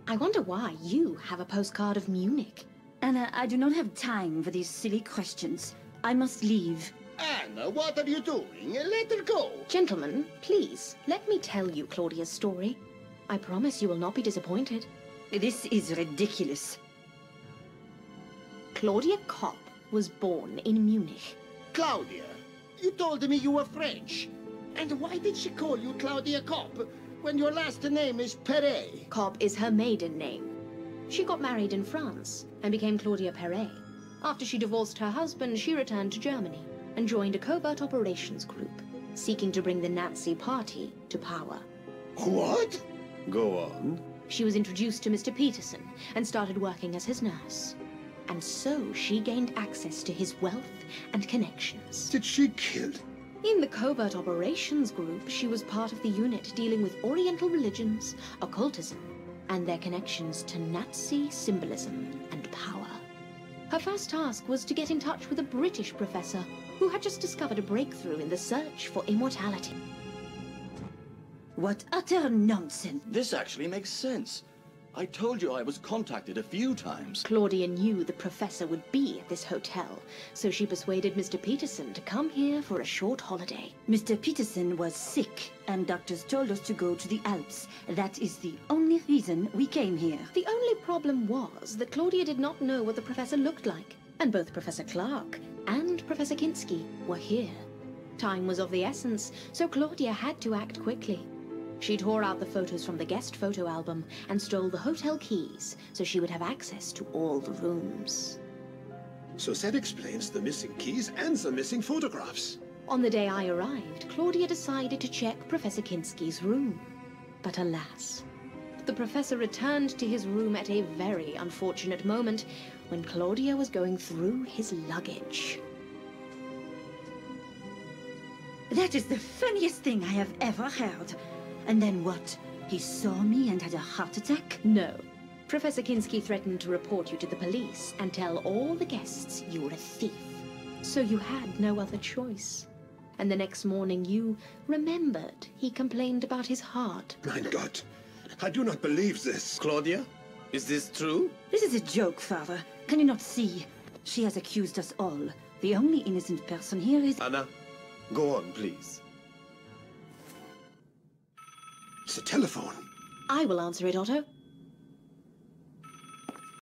I wonder why you have a postcard of Munich. Anna, I do not have time for these silly questions. I must leave. Anna, what are you doing? Let her go. Gentlemen, please, let me tell you Claudia's story. I promise you will not be disappointed. This is ridiculous. Claudia Kopp was born in Munich. Claudia, you told me you were French. And why did she call you Claudia Kopp when your last name is Perret? Kopp is her maiden name. She got married in France and became Claudia Perret. After she divorced her husband, she returned to Germany and joined a covert operations group, seeking to bring the Nazi party to power. What? Go on. She was introduced to Mr. Peterson and started working as his nurse. And so she gained access to his wealth and connections. Did she kill? In the covert operations group, she was part of the unit dealing with Oriental religions, occultism, and their connections to Nazi symbolism and power. Her first task was to get in touch with a British professor who had just discovered a breakthrough in the search for immortality. What utter nonsense. This actually makes sense. I told you I was contacted a few times. Claudia knew the professor would be at this hotel, so she persuaded Mr. Peterson to come here for a short holiday. Mr. Peterson was sick, and doctors told us to go to the Alps. That is the only reason we came here. The only problem was that Claudia did not know what the professor looked like, and both Professor Clark and Professor Kinski were here. Time was of the essence, so Claudia had to act quickly. She tore out the photos from the guest photo album and stole the hotel keys so she would have access to all the rooms. So that explains the missing keys and the missing photographs. On the day I arrived, Claudia decided to check Professor Kinski's room. But alas, the professor returned to his room at a very unfortunate moment when Claudia was going through his luggage. That is the funniest thing I have ever heard. And then what? He saw me and had a heart attack? No. Professor Kinski threatened to report you to the police and tell all the guests you were a thief. So you had no other choice. And the next morning you remembered he complained about his heart. Mein Gott, I do not believe this. Claudia, is this true? This is a joke, Father. Can you not see? She has accused us all. The only innocent person here is... Anna, go on, please. It's the telephone. I will answer it, Otto.